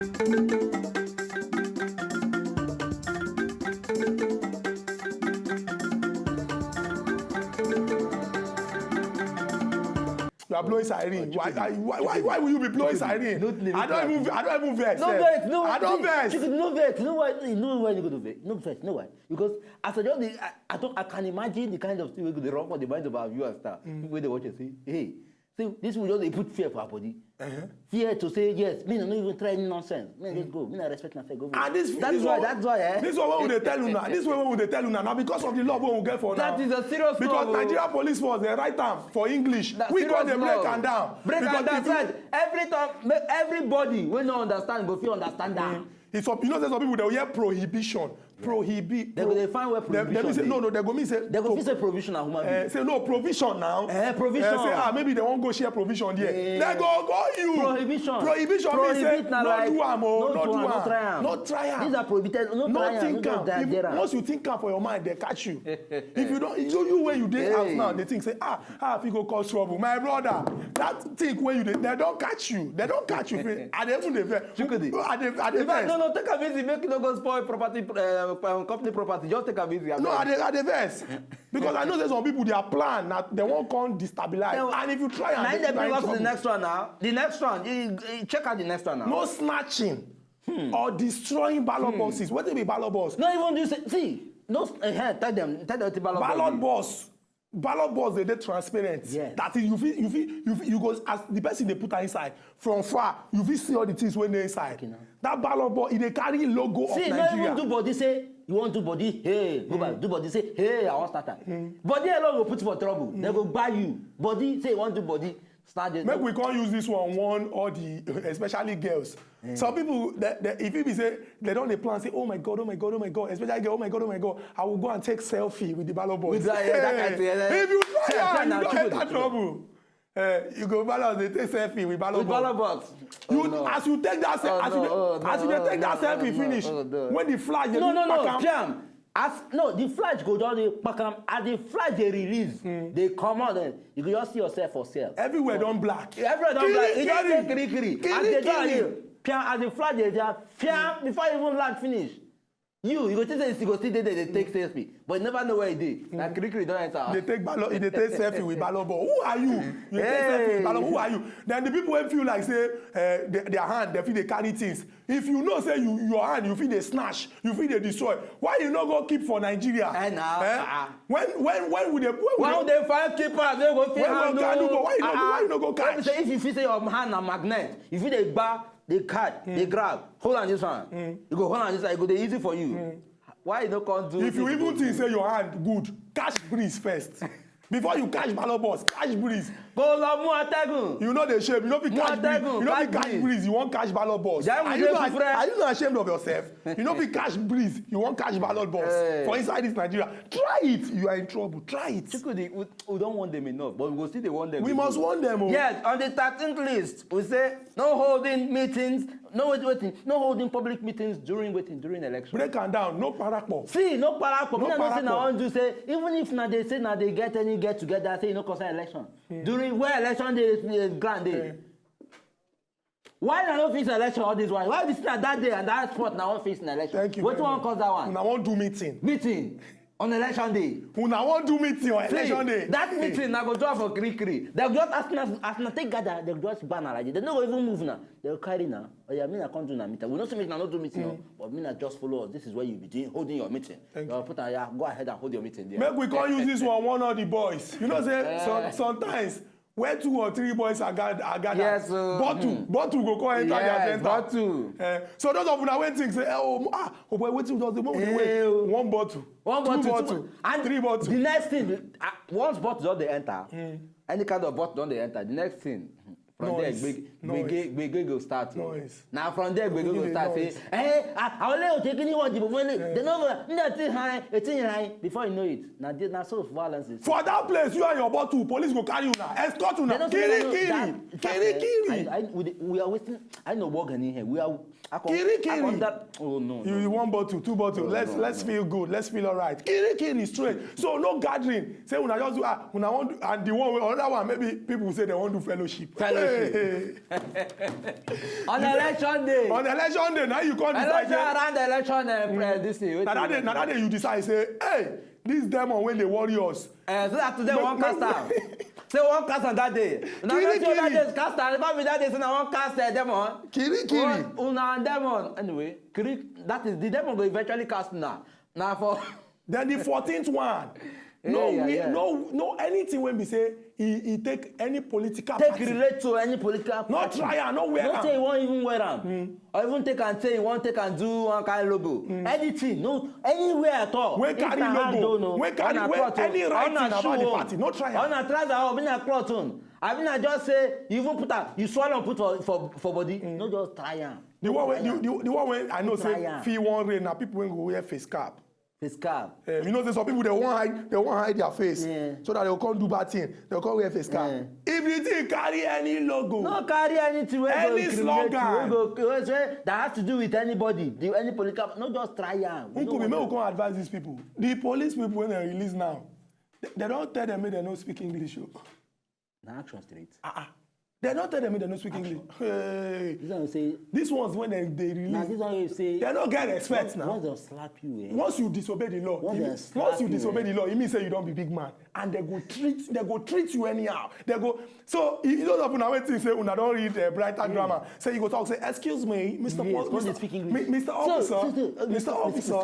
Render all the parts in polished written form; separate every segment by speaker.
Speaker 1: You are blowing siren. Why will you be blowing siren? I don't even vex.
Speaker 2: No vex. No,
Speaker 1: I don't vex.
Speaker 2: No vex. You know why? You know why you go to vex? No vex. You know why? Because as I can imagine the kind of thing we go wrong for the minds of our viewers. When they watch and say, hey, see, this will just put fear for our body. Fear to say yes. Me no even try any nonsense. Me just go. Me not respect myself. Go.
Speaker 1: And
Speaker 2: that's why.
Speaker 1: This one when they tell you now. This one when they tell you now because of the love we will get for now.
Speaker 2: That is a serious
Speaker 1: because
Speaker 2: love.
Speaker 1: Nigeria Police Force they write them for English. We call them break and down.
Speaker 2: Break and down. Right. Every time, everybody when no understand, go feel understand that.
Speaker 1: It's you know there's some people that will hear prohibition. Prohibit.
Speaker 2: They find where prohibition.
Speaker 1: They say, no, they go me say.
Speaker 2: They go say provision and human being.
Speaker 1: Say no provision now.
Speaker 2: Provision.
Speaker 1: Say maybe they won't go share provision there. They go you.
Speaker 2: Prohibition.
Speaker 1: Prohibition means say no
Speaker 2: like,
Speaker 1: do am o, no do
Speaker 2: am.
Speaker 1: Not try am.
Speaker 2: These are prohibited.
Speaker 1: No think am. Once you think am for your mind, they catch you. If you don't, you when you dey out now, they think say if you go cause trouble, my brother. That thing when you dey, they don't catch you. They don't catch you. And even they
Speaker 2: No, take a visit. Make you no go spoil property. Company property, just take a visit.
Speaker 1: No, at the best. Because I know there's some people, their plan, they won't come destabilize. And if you try and
Speaker 2: they bring us to the next one now. The next one, you check out the next one now.
Speaker 1: No snatching or destroying ballot boxes. What they be ballot box?
Speaker 2: No, even you say, see, no, tell them the
Speaker 1: ballot box. Ballot box they transparent.
Speaker 2: Yes.
Speaker 1: That is you go as the person they put inside from far you will see all the things when they inside. Okay, that ballot box they carry logo of Nigeria.
Speaker 2: See, no even do body say you want to body, hey, go back. Do body say, hey, I want starter. Body alone will put you for trouble. They go buy you. Body say you want to body.
Speaker 1: Maybe we can't use this one or the especially girls. Some people if you say they don't plan say oh my god, especially girl, oh my god, I will go and take selfie with the ballot box. If you try you don't enter trouble. You go ballot they take selfie with ballot box. As you take that take that selfie finish when the flag
Speaker 2: the flag go down the back as the flag they release, they come out and you can just see yourself for sale.
Speaker 1: Everywhere don't black.
Speaker 2: Everywhere don't black. You just say kiri. As the flag they before even land finish. You go think you go see they take selfie, but you never know where it is. Na kiri don't enter.
Speaker 1: They take selfie with ballot box. Who are you? You take selfie with ballot. Who are you? Then the people will feel like say their hand, they feel they carry things. If you know say your hand, you feel they snatch, you feel they destroy. Why you not go keep for Nigeria? When would
Speaker 2: they find keeper? They go feel hand.
Speaker 1: Why you not go catch?
Speaker 2: If you feel say your hand a magnet, if you they bar. They cut, they grab, hold on this one. You go hold on this one, it go easy for you. Why you don't come do?
Speaker 1: If you even think say your hand good, catch breeze first. Before you catch ballot box, catch breeze.
Speaker 2: Go love more attagun.
Speaker 1: You know the shape. You know if you catch breeze. You know if you catch breeze, you won't catch ballot box. Are you not ashamed of yourself? You know if you catch breeze, you won't catch ballot box. For inside this Nigeria, try it. You are in trouble. Try it.
Speaker 2: We don't want them enough, but we will still they want them.
Speaker 1: We must want them.
Speaker 2: Yes, on the 13th list, we say no holding meetings, no holding public meetings during election.
Speaker 1: Break and down, no parakpo.
Speaker 2: See, no parakpo. Me not say na want to say even if na they say na they get any get together, say no concern election. During where election day grand day. Why na no fix election all this while? Why be say that day and that spot na one fix an election?
Speaker 1: Thank you.
Speaker 2: What one cause that one?
Speaker 1: Una wan do meeting.
Speaker 2: Meeting. On election day.
Speaker 1: Una wan do meeting on election day.
Speaker 2: That meeting na go do for kiri. They just as na take gather, they just ban like they no go even move now. They go carry now. Oh yeah, me na come do na meeting. We no say me na not do meeting, but me na just follow us. This is where you be doing holding your meeting. Put go ahead and hold your meeting there.
Speaker 1: Make we can't use this one of the boys. You know say sometimes where 2 or 3 boys are gathered,
Speaker 2: yes,
Speaker 1: bottle go come enter their center.
Speaker 2: Bottle.
Speaker 1: So those of una waiting say, oh boy, waiting does the moment one bottle, 2 bottle, and 3 bottles.
Speaker 2: The next thing, once bottle don't they enter, any kind of bottle don't they enter. The next thing. From there, we go start. Now from there, we go start. Say, hey, I will take anyone. They know before you know it. Now so violence.
Speaker 1: For that place, you and your bottle, police go carry you now, escort you now. Kiri.
Speaker 2: We are wasting. I know working in here. We are.
Speaker 1: Kiri.
Speaker 2: Oh no.
Speaker 1: You 1 bottle, 2 bottles. Let's feel good. Let's feel alright. Kiri straight. So no gathering. Say una just do una want and the one another one maybe people say they want to do fellowship.
Speaker 2: leadership. On election day.
Speaker 1: On election day, now you can't decide.
Speaker 2: Around the election, this thing.
Speaker 1: Now that day you decide, say, hey, this demon when they worry us.
Speaker 2: So that today one cast out. Say one cast on that day. Now let's say that day is cast out. If I be that day, so now one cast a demon.
Speaker 1: Kiri.
Speaker 2: Una demon. Anyway, that is the demon will eventually cast now. Now for.
Speaker 1: Then the 14th one. No, anything when we say he take any political party.
Speaker 2: Relate to any political party.
Speaker 1: Not try am, not wear am.
Speaker 2: Not say he won't even wear am. Or even take and say he won't take and do one kind of logo. Anything, no, anywhere at all.
Speaker 1: We carry logo. We carry any writing about the party. Not try am.
Speaker 2: On a trouser, I've been a cloth on. I mean, I just say you even put a you swallow and put for body. No, just try am.
Speaker 1: The one when I know say fee one rain now people when go wear face cap.
Speaker 2: Face cap.
Speaker 1: You know, there's some people they won't hide their face so that they can't do bad thing. They can't wear face cap. If you think carry any logo,
Speaker 2: no carry anything.
Speaker 1: Any slogan
Speaker 2: that has to do with anybody, any political. No, just try am.
Speaker 1: We can't advise these people. The police people when they release now, they don't tell them they don't speak English.
Speaker 2: Na action straight.
Speaker 1: They don't tell them they don't speak English. Hey.
Speaker 2: This one say.
Speaker 1: This one's when they release.
Speaker 2: Now this one you say.
Speaker 1: They don't get respect now.
Speaker 2: Once they slap you.
Speaker 1: Once you disobey the law. Once you disobey the law, it means say you don't be big man, and they go treat you anyhow. They go. So you don't have to say una don't read Brighter grammar. Say you go talk say excuse me, Mr. Mr. Officer.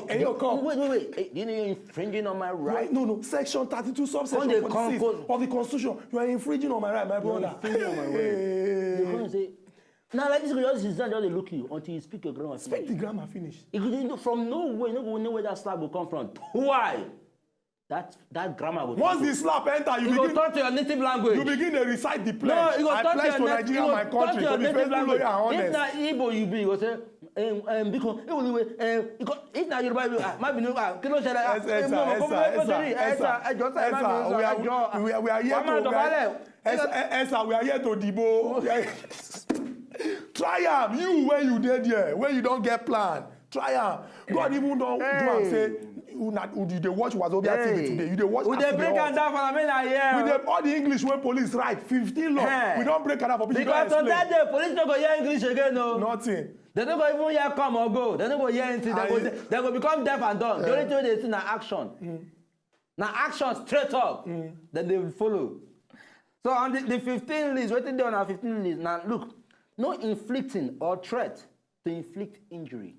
Speaker 1: Hey, come.
Speaker 2: Wait. You know you're infringing on my right.
Speaker 1: No. Section 32 subsection 46 of the Constitution. You are infringing on my right, my brother.
Speaker 2: Infringing on my right. They're going to say. Now, like this, just look you until you speak your grammar.
Speaker 1: Speak the grammar finish.
Speaker 2: From nowhere, you don't know where that slap will come from. Why? That grammar will.
Speaker 1: Once the slap enter, you begin
Speaker 2: turn to your native language.
Speaker 1: You begin to recite the pledge.
Speaker 2: No,
Speaker 1: I pledge to Nigeria, my country, to be faithful, loyal, and honest.
Speaker 2: If na Igbo you be, you go say, because if na Yoruba you be, maybe no, kilo shele.
Speaker 1: We are here to debo. Try am, you when you dey there, when you don't get plan. Try am. God even don't do am say. You dey watch Wazobia TV today. You dey watch.
Speaker 2: We dey break am down for me na here.
Speaker 1: We dey all the English when police write 15 law. We don't break am down for people.
Speaker 2: Because on that day, police no go hear English again, no.
Speaker 1: Nothing.
Speaker 2: They no go even hear come or go. They no go hear anything. They go become deaf and dumb. The only thing they see na action. Na action straight up. Then they will follow. So on the 15 list, wetin dey on our 15 list? Now look, no inflicting or threat to inflict injury.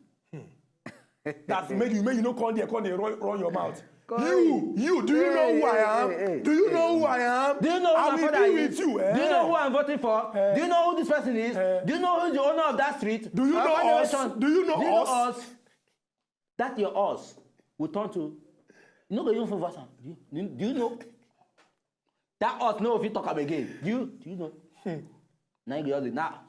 Speaker 1: That's made you no come there run your mouth. You, do you know who I am? Do you know who I am?
Speaker 2: Do you know who my father is?
Speaker 1: Do you
Speaker 2: know who I'm voting for? Do you know who this person is? Do you know who's the owner of that street?
Speaker 1: Do you know us? Do you know us?
Speaker 2: That your us will turn to. You know the young for Do you know? That us know if you talk about again. Do you know? Now you get now.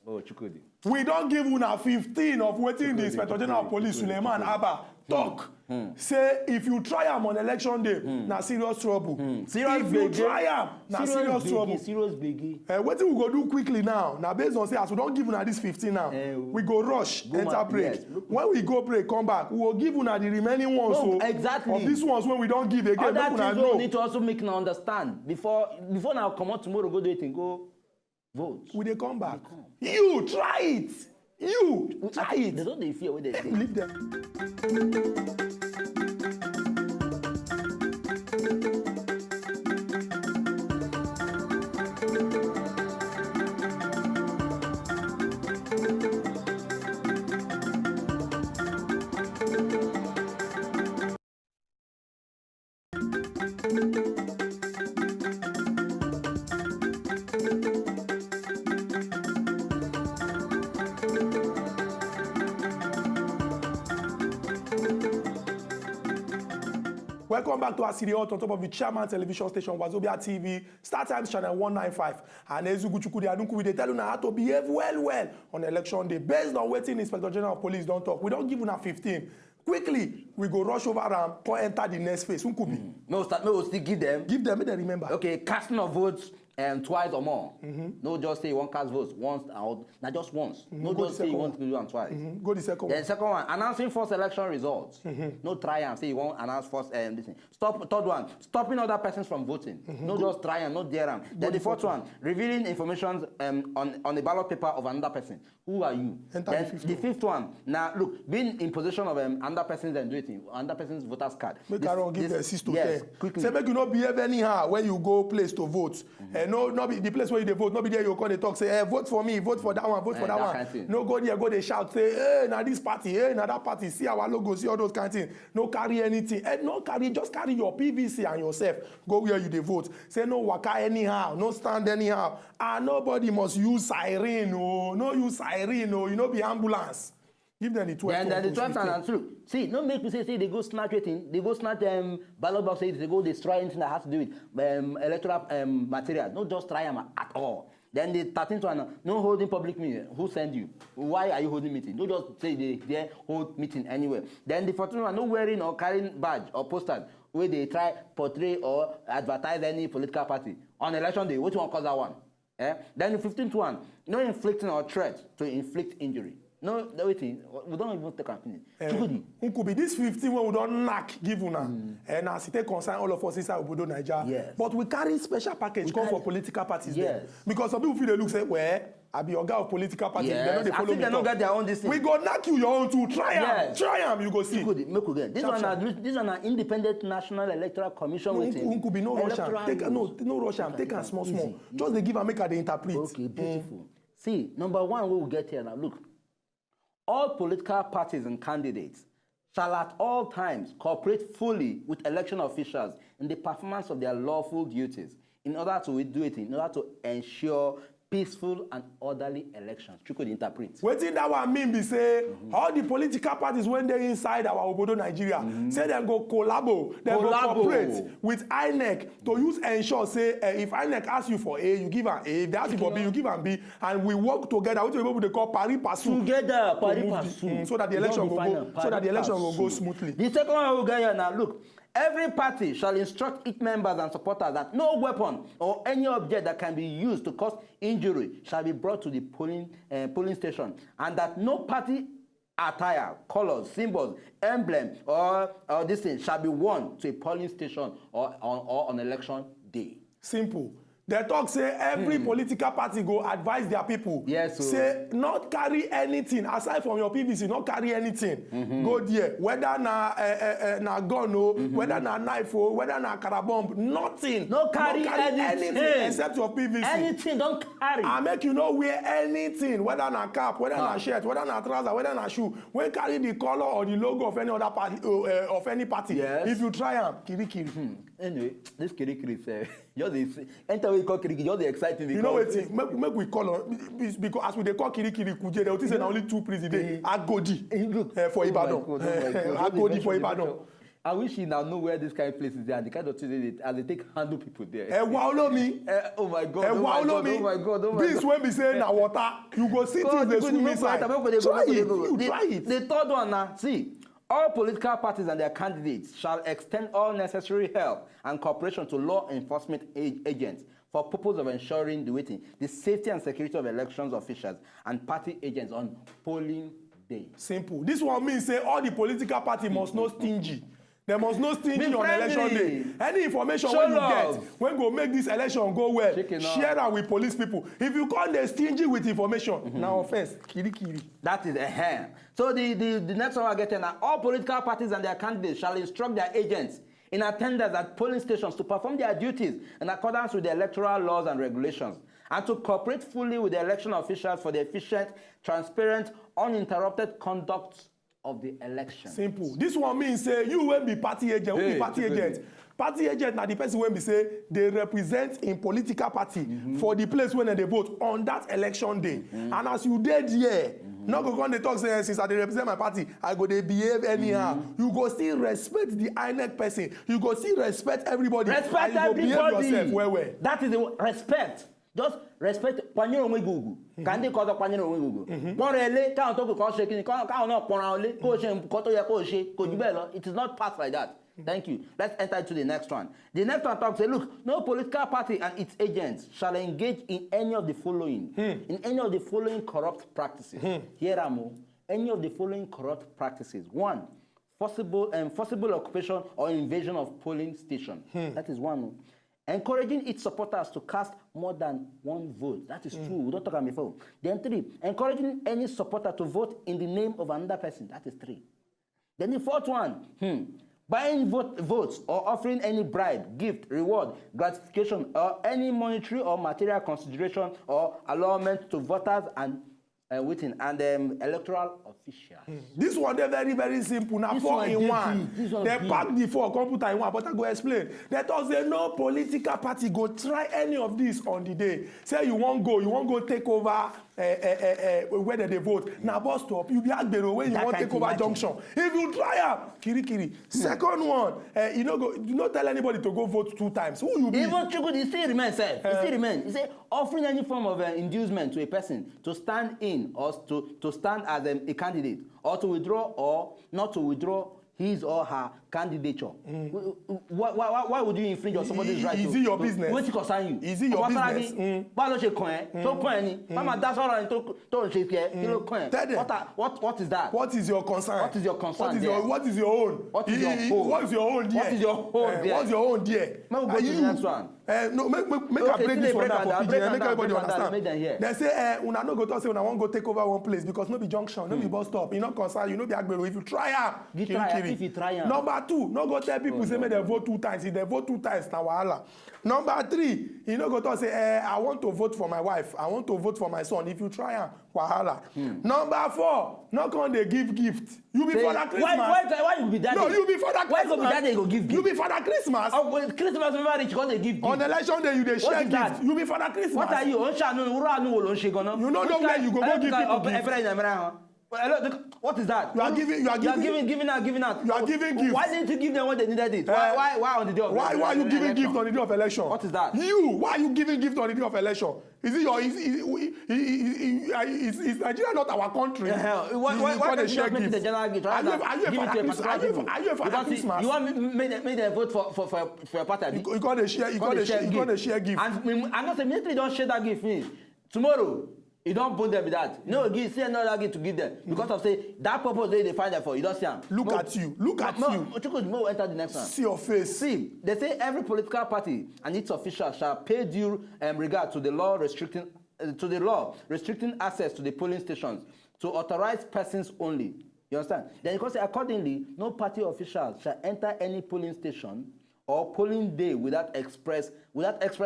Speaker 2: Oh, Chukudi.
Speaker 1: We don't give una 15 of waiting the Inspector General of Police, Suleiman Abba, talk. Say, if you try am on election day, na serious trouble. If you try am, na serious trouble.
Speaker 2: Serious biggie.
Speaker 1: What we go do quickly now? Now, based on say, as we don't give una this 15 now, we go rush, enter break. Yes, when we go break, come back, we will give una the remaining ones.
Speaker 2: Exactly.
Speaker 1: Of these ones when we don't give again.
Speaker 2: Other things we need to also make una understand. Before now come out tomorrow, go do it and go vote.
Speaker 1: Will they come back? You try it. You try it.
Speaker 2: They don't fear what they say.
Speaker 1: Leave them. Welcome back to our city hall on top of the Chairman television station, Wazobia TV, Star Times channel 195. And Ezugu Chukudi Adunku, they tell you how to behave well on election day. Based on waiting Inspector General of Police don't talk. We don't give una 15. Quickly, we go rush over and enter the next phase. No,
Speaker 2: still give them.
Speaker 1: Give them, make them remember.
Speaker 2: Okay, casting of votes twice or more. No just say you want cast votes once or not just once. No just say you want to do it twice.
Speaker 1: Go the second
Speaker 2: Then
Speaker 1: one.
Speaker 2: second one, announcing first election results. No try and say you won't announce first this thing. Third one, stopping other persons from voting. No just try and no dare them. Then the fourth one, revealing information on the ballot paper of another person. Who are you?
Speaker 1: Enter
Speaker 2: Then the fifth one, now look, being in possession of another person's and doing another person's voter's card.
Speaker 1: Make I don't give the 6 to 10.
Speaker 2: Yes, quickly.
Speaker 1: Say make you not behave anyhow when you go place to vote. No be the place where you dey vote, no be there you come dey talk say, vote for me, vote for that one, vote for that
Speaker 2: that
Speaker 1: one.
Speaker 2: kind of thing.
Speaker 1: No go there, go dey shout, say, hey, na this party, hey, na that party, see our logo, see all those kind of things. No carry anything. No carry, just carry your PVC and yourself. Go where you dey vote. Say no waka anyhow, no stand anyhow. And nobody must use siren, oh. No use siren, oh. You know be ambulance. Give them the 12.
Speaker 2: And then the 12th and true. See, don't make me say they go snatch waiting. They go snatch ballot boxes. They go destroy anything that has to do with electoral material. Not just try them at all. Then the 13th one, no holding public meeting. Who send you? Why are you holding meeting? Don't just say they hold meeting anywhere. Then the 14th one, no wearing or carrying badge or posters where they try portray or advertise any political party on election day. Which one cause that one? Then the 15th one, no inflicting or threat to inflict injury. No, waiting. We don't even take opinion.
Speaker 1: Who could be this 15 when we don't knack give una. And as it concern all of us inside Obodo Naija.
Speaker 2: Yes.
Speaker 1: But we carry special package come for political parties.
Speaker 2: Yes.
Speaker 1: There. Because some people feel they look say, well, I be your guy of political party.
Speaker 2: Yes.
Speaker 1: They know they follow
Speaker 2: I think
Speaker 1: me.
Speaker 2: They don't get their own this thing.
Speaker 1: We go knock you your own too. Try
Speaker 2: Yes.
Speaker 1: am, you go see.
Speaker 2: Make we get. This one are independent National Electoral Commission waiting.
Speaker 1: Who could be no Russian. No Russian. Take a small. Just they give and make her they interpret.
Speaker 2: Okay, beautiful. See, number one, we will get here now. Look. All political parties and candidates shall at all times cooperate fully with election officials in the performance of their lawful duties in order to ensure peaceful and orderly elections. You could interpret.
Speaker 1: Wetin that one mean be say all the political parties when they inside our Obodo Nigeria say dem go collabo, dem go cooperate with INEC to use ensure say if INEC ask you for A, you give am A. If they ask you for B, you give am B, and we work together. Wetin people dey call pari passu.
Speaker 2: Together, pari passu.
Speaker 1: So that the election will go smoothly.
Speaker 2: The second one we will get here now. Look. Every party shall instruct its members and supporters that no weapon or any object that can be used to cause injury shall be brought to the polling station, and that no party attire, colors, symbols, emblem, or this thing shall be worn to a polling station or on election day. Simple.
Speaker 1: They talk say every political party go advise their people.
Speaker 2: Yes, so
Speaker 1: say not carry anything aside from your PVC, not carry anything. Go there, whether na gun o, whether na knife o, whether na carabomb, nothing.
Speaker 2: No carry anything
Speaker 1: except your PVC.
Speaker 2: Anything don't carry.
Speaker 1: I make you no wear anything, whether na cap, whether na shirt, whether na trouser, whether na shoe. When carry the color or the logo of any other party of any party.
Speaker 2: Yes.
Speaker 1: If you try am, kiri.
Speaker 2: Anyway, this kiri just enter we call kiri, just the exciting.
Speaker 1: You know what? Make we call on because as we dey call kiri kuje, they will say na only 2 priests a day. Agodi for Ibadan. Agodi for Ibadan.
Speaker 2: I wish you now know where this kind of place is there and the kind of things as they take handle people there.
Speaker 1: Ewa olomi.
Speaker 2: Oh my God. Oh my God.
Speaker 1: This when we say na water, you go see things dey swim inside. Try it.
Speaker 2: The third one now, see. All political parties and their candidates shall extend all necessary help and cooperation to law enforcement agents for purpose of ensuring the safety and security of elections officials and party agents on polling day.
Speaker 1: Simple. This one means say all the political party must not stingy. They must not stingy on election day. Any information when you get, when go make this election go well, share am with police people. If you call them stingy with information, now offense, kiri.
Speaker 2: That is a hand. So the next one I get now, all political parties and their candidates shall instruct their agents in attendance at polling stations to perform their duties in accordance with the electoral laws and regulations, and to cooperate fully with the election officials for the efficient, transparent, uninterrupted conduct of the election.
Speaker 1: Simple. This one means say you will be party agent. Who be party agent? Party agent na the person wey be say they represent in political party for the place when they vote on that election day. And as you dey there, not go come dey talk say since I dey represent my party, I go dey behave anyhow. You go still respect the INEC person. You go still respect everybody.
Speaker 2: Respect
Speaker 1: and
Speaker 2: everybody.
Speaker 1: You go behave yourself well.
Speaker 2: That is the respect. Just respect kwanyere onwe gugu. Kan dey call kwanyere onwe gugu. Pon rele kan to ko ṣe kini kan náà ponra ole ko ṣe nǹkan tó yẹ kó ṣe kò jù bẹ́ẹ̀ lọ. It is not passed like that. Thank you. Let's enter into the next one. The next one talks, say, look, no political party and its agents shall engage in any of the following. In any of the following corrupt practices. Here are more. Any of the following corrupt practices. 1, forcible occupation or invasion of polling station. That is 1. Encouraging its supporters to cast more than 1 vote. That is 2. We don't talk about before. Then 3, encouraging any supporter to vote in the name of another person. That is 3. Then the 4th one, buying votes or offering any bribe, gift, reward, gratification, or any monetary or material consideration or allowance to voters and electoral officials.
Speaker 1: This one they very, very simple. Now 4 in 1. They pack the 4 computer in 1, but I go explain. They thought say no political party go try any of this on the day. Say you won't go take over where they vote. Now bus stop, you be Agbero when you want take over junction. If you try up, kiri. Second one, you not tell anybody to go vote 2 times. Who you be?
Speaker 2: Even Chukwu, it still remains, sir. It still remains. He say offering any form of inducement to a person to stand in or to stand as a candidate, or to withdraw or not to withdraw his or her candidature. Why would you infringe on somebody's right?
Speaker 1: Is it your business?
Speaker 2: What concern you?
Speaker 1: Is it your business?
Speaker 2: What is that?
Speaker 1: What is your concern?
Speaker 2: What is your concern?
Speaker 1: What is your own?
Speaker 2: What is your own?
Speaker 1: What is your own there?
Speaker 2: What is your own there?
Speaker 1: What's your own there?
Speaker 2: Maybe go to the next one.
Speaker 1: No, make I break this one down for PG. Make everybody understand. They say, una no go talk say una wan go take over one place because no be junction, no be bus stop. You no concern, you no be Agbero. If you try
Speaker 2: if you try am.
Speaker 1: Number 2, no go tell people say make they vote 2 times. If they vote 2 times, na wahala. Number 3, you no go talk say, I want to vote for my wife. I want to vote for my son. If you try am, wahala. Number 4, no come dey give gift. You be for that Christmas.
Speaker 2: Why you be that?
Speaker 1: No, you be for that Christmas.
Speaker 2: Why go be that day go give gift?
Speaker 1: You be for that Christmas.
Speaker 2: Oh, when Christmas never reach, go dey give gift.
Speaker 1: On election day, you dey share gift. You be for that Christmas.
Speaker 2: What are you? You
Speaker 1: no know where you go give people gift.
Speaker 2: What is that?
Speaker 1: You are giving out. You are giving gifts.
Speaker 2: Why didn't you give them when they needed it? Why on the day of election?
Speaker 1: Why are you giving gift on the day of election?
Speaker 2: What is that?
Speaker 1: Why are you giving gift on the day of election? Is Nigeria not our country?
Speaker 2: Why don't you just make it a general gift?
Speaker 1: Are you a father Christmas?
Speaker 2: You want me to vote for your party?
Speaker 1: You got to share gift.
Speaker 2: And I'm not saying military don't share that gift. Tomorrow, you don't put them with that. No, see another gift to give them. Because of say that purpose they find them for. You don't see them.
Speaker 1: Look at you.
Speaker 2: Mo enter the next one.
Speaker 1: See your face.
Speaker 2: See, they say every political party and its officials shall pay due regard to the law restricting access to the polling stations to authorized persons only. You understand? Then because accordingly, no party officials shall enter any polling station or polling day without express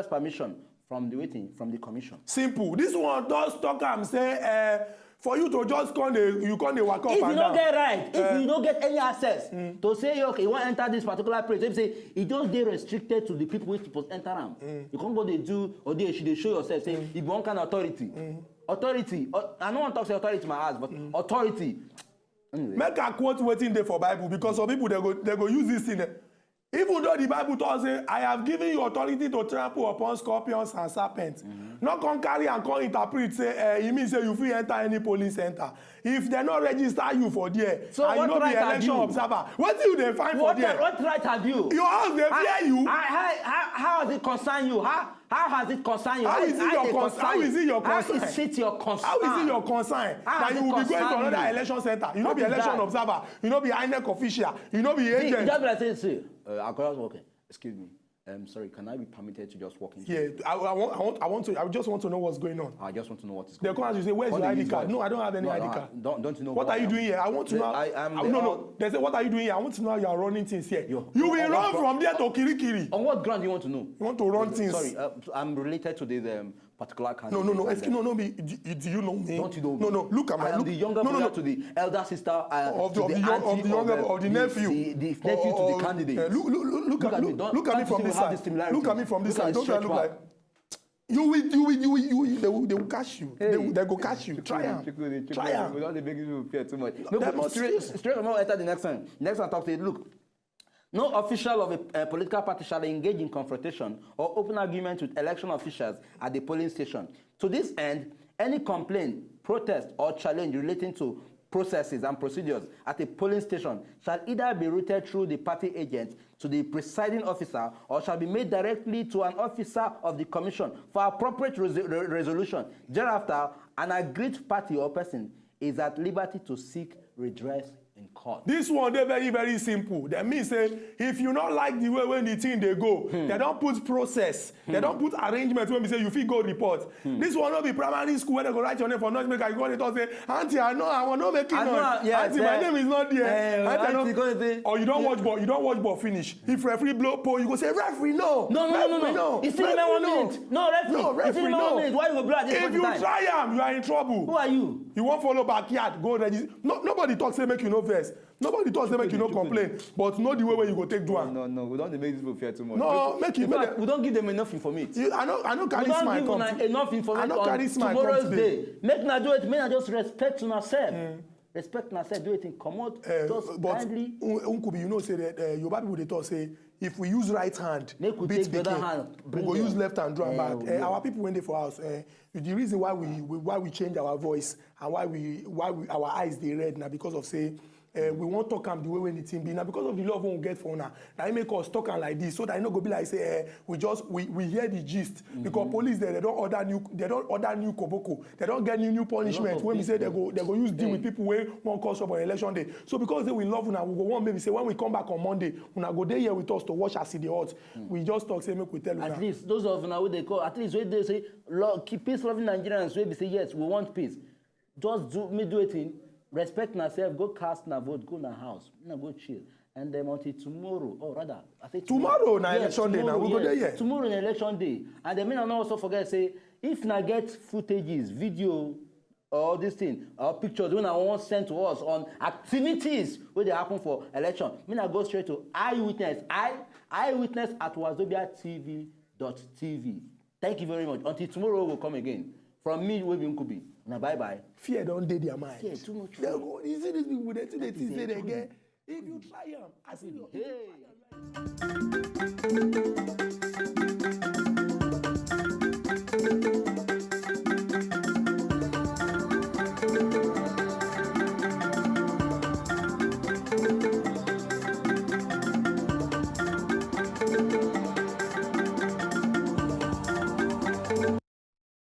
Speaker 2: permission from the commission.
Speaker 1: Simple. This one does talk and say for you to just come you walk up and down.
Speaker 2: If you don't get right, if you don't get any access to say okay, you want to enter this particular place, if say it just dey restricted to the people who supposed enter them. You can't go dey do or they show yourself say if you want kind of authority. Authority. I don't want to talk say authority my ass, but authority.
Speaker 1: Anyway. Make a quote waiting there for Bible because some people they go use this thing. Even though the Bible tells say, I have given you authority to trample upon scorpions and serpents. Not come carry and come interpret say, it means say you free enter any polling center. If they not register you for there,
Speaker 2: so
Speaker 1: and you not be election observer, what do they find for there?
Speaker 2: What right have you?
Speaker 1: Your house they fear you.
Speaker 2: How does it concern you? How has it concerned you?
Speaker 1: How is it your concern?
Speaker 2: How is it your concern?
Speaker 1: How is it your concern that you will be going to another election center? You know be election observer. You know be INEC official. You know be agent.
Speaker 2: Just like say, okay. Excuse me. Sorry, can I be permitted to just walk in?
Speaker 1: Yeah, I just want to know what's going on.
Speaker 2: I just want to know what is going on.
Speaker 1: They come and say, where's your ID card? No, I don't have any ID card.
Speaker 2: Don't you know
Speaker 1: what are you doing here? I want to know. No. They say, what are you doing here? I want to know how you are running things here. You will run from there to Kirikiri.
Speaker 2: On what ground do you want to know?
Speaker 1: You want to run things.
Speaker 2: Sorry, I'm related to this particular candidate.
Speaker 1: No. Excuse me, do you know me?
Speaker 2: Don't you know me?
Speaker 1: No. Look at my.
Speaker 2: I am the younger brother to the elder sister
Speaker 1: of the nephew.
Speaker 2: The nephew to the candidate.
Speaker 1: Look at me from this side. Look at me from this side. Don't look like. They will catch you. They go catch you. Try am.
Speaker 2: We don't make you fear too much. No, straight more enter the next one. Next one talk to you. Look. No official of a political party shall engage in confrontation or open argument with election officials at the polling station. To this end, any complaint, protest, or challenge relating to processes and procedures at a polling station shall either be routed through the party agent to the presiding officer or shall be made directly to an officer of the commission for appropriate resolution. Thereafter, an aggrieved party or person is at liberty to seek redress in court.
Speaker 1: This one dey very very simple. That means say if you not like the way when the thing they go, they don't put process, they don't put arrangement when we say you fit go report. This one not be primary school where they go write your name for noise maker. You go to say, Auntie, I know I want to make it noise.
Speaker 2: Yeah,
Speaker 1: Auntie, my name is not there.
Speaker 2: Auntie,
Speaker 1: or you don't watch ball, you don't watch ball finish. If referee blow pole, you go say referee no.
Speaker 2: No. It's still 1 minute. No, referee no. 1 minute. Why you go blow at this
Speaker 1: If you try am, you are in trouble.
Speaker 2: Who are you?
Speaker 1: You won't follow backyard, go register. Nobody talk say make you no vex. Nobody talks say make you no complain, but know the way where you go take do am.
Speaker 2: No, we don't make these people fear too much.
Speaker 1: No,
Speaker 2: we don't give them enough information.
Speaker 1: I know carry smile come.
Speaker 2: Enough information on tomorrow's day. Make na do it. Make na just respect una self. Respect na self. Do it in commode. Just kindly.
Speaker 1: Unkubi, you know say that Yoruba people they talk say if we use right hand,
Speaker 2: make we take the other hand.
Speaker 1: We go use left hand drum back. Our people when they for house. The reason why we change our voice and why our eyes they red now because of say. We won't talk am the way when the team be now because of the love we get for now. Now it make us talk am like this so that I no go be like say we hear the gist because police they don't order new koboko, they don't get new punishment when we say they go use deal with people wey won't cause up on election day. So because they will love una we go want maybe say when we come back on Monday una go there here with us to watch as the odds. We just talk say make we tell una.
Speaker 2: At least those of una wey they call at least when they say keep peace loving Nigerians wey be say yes we want peace. Just do it in. Respect yourself, go cast na vote, go na house, go chill. And then until tomorrow, or rather, I say
Speaker 1: tomorrow na election day now, we go there, yeah.
Speaker 2: Tomorrow na election day. And then I also forget, say, if na get footages, video, or this thing, or pictures, when I want send to us on activities where they happen for election, I go straight to eyewitness at wazobiatv.tv. Thank you very much. Until tomorrow, we'll come again. From me, Webi Nkubi. Now, bye-bye.
Speaker 1: Fear don't dead their mind.
Speaker 2: Fear too much.
Speaker 1: You see these people, they say they get. If you try them, I see you.
Speaker 2: Hey.